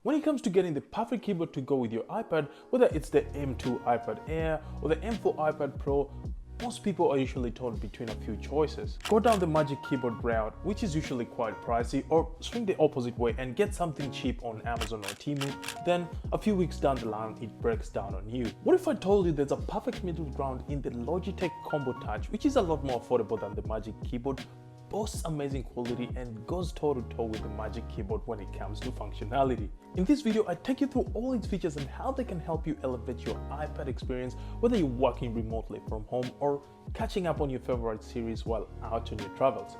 When it comes to getting the perfect keyboard to go with your iPad, whether it's the M2 iPad Air or the M4 iPad Pro, most people are usually torn between a few choices. Go down the Magic Keyboard route, which is usually quite pricey, or swing the opposite way and get something cheap on Amazon or Temu, then a few weeks down the line it breaks down on you. What if I told you there's a perfect middle ground in the Logitech Combo Touch, which is a lot more affordable than the Magic Keyboard, boasts amazing quality and goes toe to toe with the Magic Keyboard when it comes to functionality. In this video, I take you through all its features and how they can help you elevate your iPad experience, whether you're working remotely from home or catching up on your favorite series while out on your travels.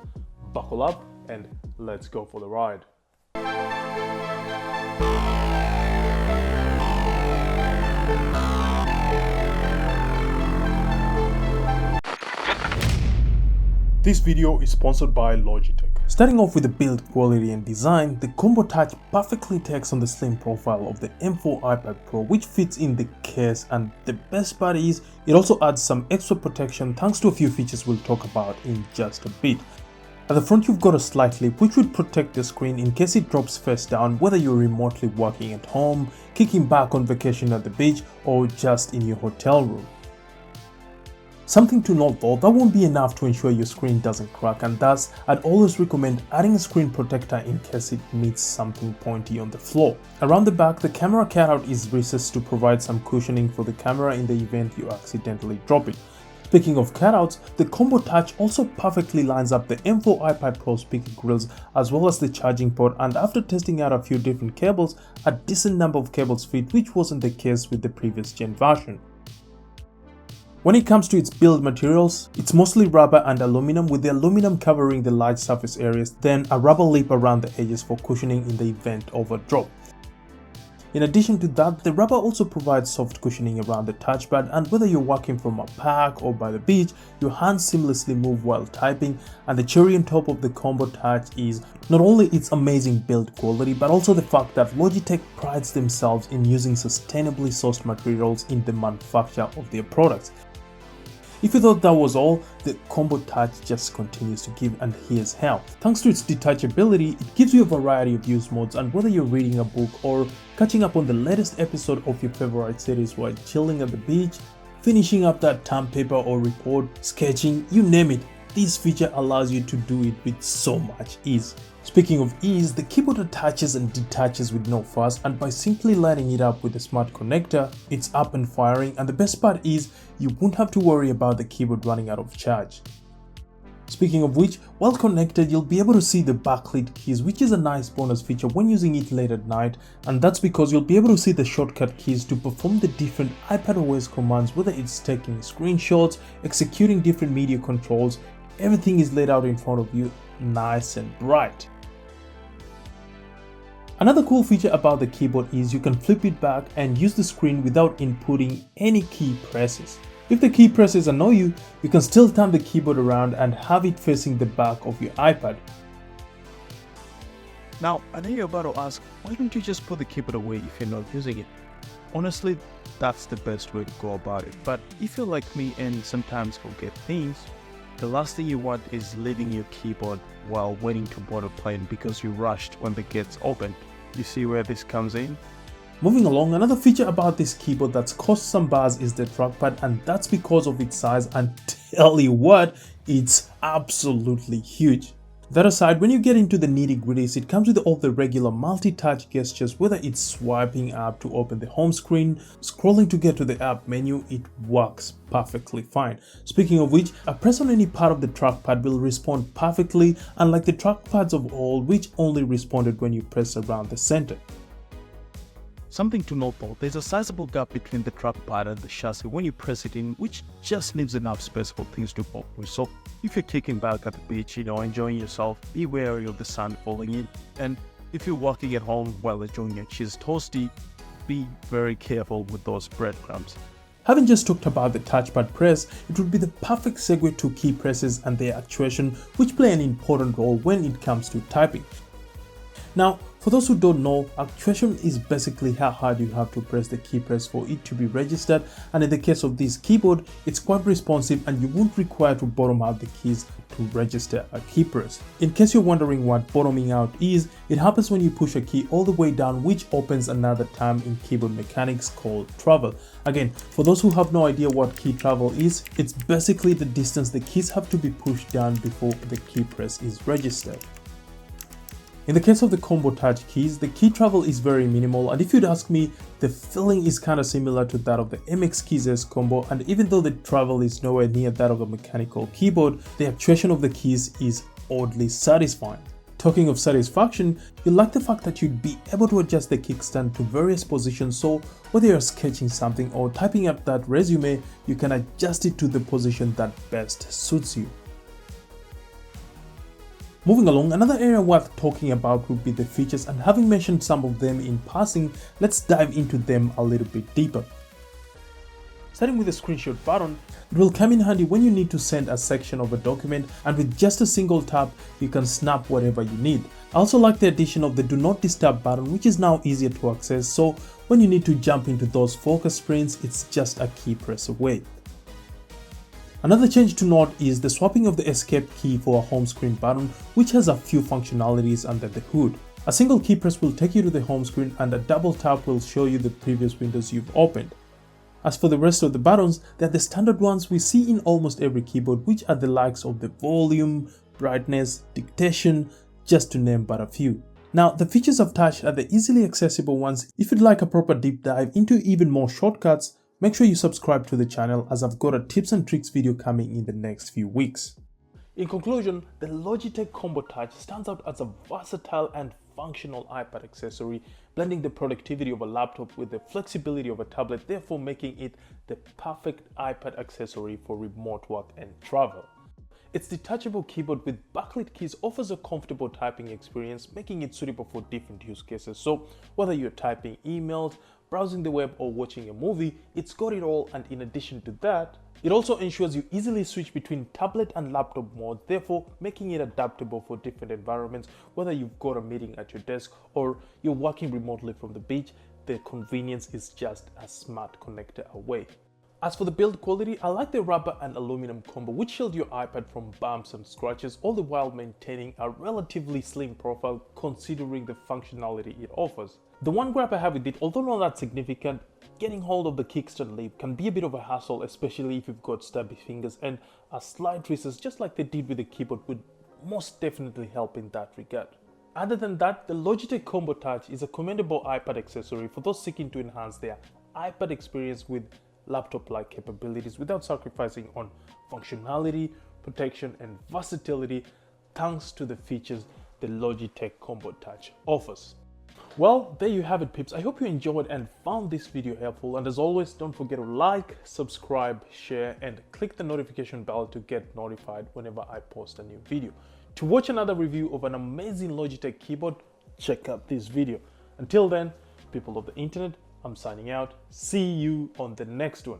Buckle up and let's go for the ride. This video is sponsored by Logitech. Starting off with the build quality and design, the Combo Touch perfectly takes on the slim profile of the M4 iPad Pro, which fits in the case, and the best part is it also adds some extra protection thanks to a few features we'll talk about in just a bit. At the front you've got a slight lip which would protect the screen in case it drops face down, whether you're remotely working at home, kicking back on vacation at the beach, or just in your hotel room. Something to note though, that won't be enough to ensure your screen doesn't crack, and thus I'd always recommend adding a screen protector in case it meets something pointy on the floor. Around the back, the camera cutout is recessed to provide some cushioning for the camera in the event you accidentally drop it. Speaking of cutouts, the Combo Touch also perfectly lines up the M4 iPad Pro speaker grills as well as the charging port, and after testing out a few different cables, a decent number of cables fit, which wasn't the case with the previous gen version. When it comes to its build materials, it's mostly rubber and aluminum, with the aluminum covering the large surface areas, then a rubber lip around the edges for cushioning in the event of a drop. In addition to that, the rubber also provides soft cushioning around the touchpad, and whether you're working from a park or by the beach, your hands seamlessly move while typing. And the cherry on top of the Combo Touch is not only its amazing build quality, but also the fact that Logitech prides themselves in using sustainably sourced materials in the manufacture of their products. If you thought that was all, the Combo Touch just continues to give, and here's how. Thanks to its detachability, it gives you a variety of use modes, and whether you're reading a book or catching up on the latest episode of your favorite series while chilling at the beach, finishing up that term paper or report, sketching, you name it, this feature allows you to do it with so much ease. Speaking of ease, the keyboard attaches and detaches with no fuss, and by simply lighting it up with a smart connector, it's up and firing, and the best part is you won't have to worry about the keyboard running out of charge. Speaking of which, while connected, you'll be able to see the backlit keys, which is a nice bonus feature when using it late at night, and that's because you'll be able to see the shortcut keys to perform the different iPadOS commands, whether it's taking screenshots, executing different media controls. Everything is laid out in front of you, nice and bright. Another cool feature about the keyboard is you can flip it back and use the screen without inputting any key presses. If the key presses annoy you, you can still turn the keyboard around and have it facing the back of your iPad. Now, I know you're about to ask, why don't you just put the keyboard away if you're not using it? Honestly, that's the best way to go about it. But if you're like me and sometimes forget things, the last thing you want is leaving your keyboard while waiting to board a plane because you rushed when the gates opened. You see where this comes in? Moving along, another feature about this keyboard that's caused some buzz is the trackpad, and that's because of its size, and tell you what, it's absolutely huge. That aside, when you get into the nitty-gritties, it comes with all the regular multi-touch gestures, whether it's swiping up to open the home screen, scrolling to get to the app menu, it works perfectly fine. Speaking of which, a press on any part of the trackpad will respond perfectly, unlike the trackpads of old, which only responded when you press around the center. Something to note though, there's a sizable gap between the trackpad and the chassis when you press it in, which just leaves enough space for things to go through. So if you're kicking back at the beach, enjoying yourself, be wary of the sun falling in. And if you're working at home while enjoying your cheese toasty, be very careful with those breadcrumbs. Having just talked about the touchpad press, it would be the perfect segue to key presses and their actuation, which play an important role when it comes to typing. Now, for those who don't know, actuation is basically how hard you have to press the key press for it to be registered, and in the case of this keyboard, it's quite responsive and you won't require to bottom out the keys to register a key press. In case you're wondering what bottoming out is, it happens when you push a key all the way down, which opens another term in keyboard mechanics called travel. Again, for those who have no idea what key travel is, it's basically the distance the keys have to be pushed down before the key press is registered. In the case of the Combo Touch keys, the key travel is very minimal, and if you'd ask me, the feeling is kind of similar to that of the MX Keys S Combo, and even though the travel is nowhere near that of a mechanical keyboard, the actuation of the keys is oddly satisfying. Talking of satisfaction, you'll like the fact that you'd be able to adjust the kickstand to various positions, so whether you're sketching something or typing up that resume, you can adjust it to the position that best suits you. Moving along, another area worth talking about would be the features, and having mentioned some of them in passing, let's dive into them a little bit deeper. Starting with the screenshot button, it will come in handy when you need to send a section of a document, and with just a single tap, you can snap whatever you need. I also like the addition of the do not disturb button, which is now easier to access, so when you need to jump into those focus screens, it's just a key press away. Another change to note is the swapping of the escape key for a home screen button, which has a few functionalities under the hood. A single key press will take you to the home screen, and a double tap will show you the previous windows you've opened. As for the rest of the buttons, they're the standard ones we see in almost every keyboard, which are the likes of the volume, brightness, dictation, just to name but a few. Now, the features of Touch are the easily accessible ones. If you'd like a proper deep dive into even more shortcuts, make sure you subscribe to the channel, as I've got a tips and tricks video coming in the next few weeks. In conclusion, the Logitech Combo Touch stands out as a versatile and functional iPad accessory, blending the productivity of a laptop with the flexibility of a tablet, therefore making it the perfect iPad accessory for remote work and travel. Its detachable keyboard with backlit keys offers a comfortable typing experience, making it suitable for different use cases. So whether you're typing emails, browsing the web, or watching a movie, it's got it all, and in addition to that, it also ensures you easily switch between tablet and laptop modes, therefore making it adaptable for different environments. Whether you've got a meeting at your desk or you're working remotely from the beach, the convenience is just a smart connector away. As for the build quality, I like the rubber and aluminum combo, which shield your iPad from bumps and scratches, all the while maintaining a relatively slim profile considering the functionality it offers. The one gripe I have with it, although not that significant, getting hold of the kickstand lead can be a bit of a hassle, especially if you've got stubby fingers, and a slight recess just like they did with the keyboard would most definitely help in that regard. Other than that, the Logitech Combo Touch is a commendable iPad accessory for those seeking to enhance their iPad experience with laptop-like capabilities without sacrificing on functionality, protection, and versatility, thanks to the features the Logitech Combo Touch offers. Well, there you have it, peeps. I hope you enjoyed and found this video helpful, and as always, don't forget to like, subscribe, share, and click the notification bell to get notified whenever I post a new video. To watch another review of an amazing Logitech keyboard, check out this video. Until then, people of the internet, I'm signing out. See you on the next one.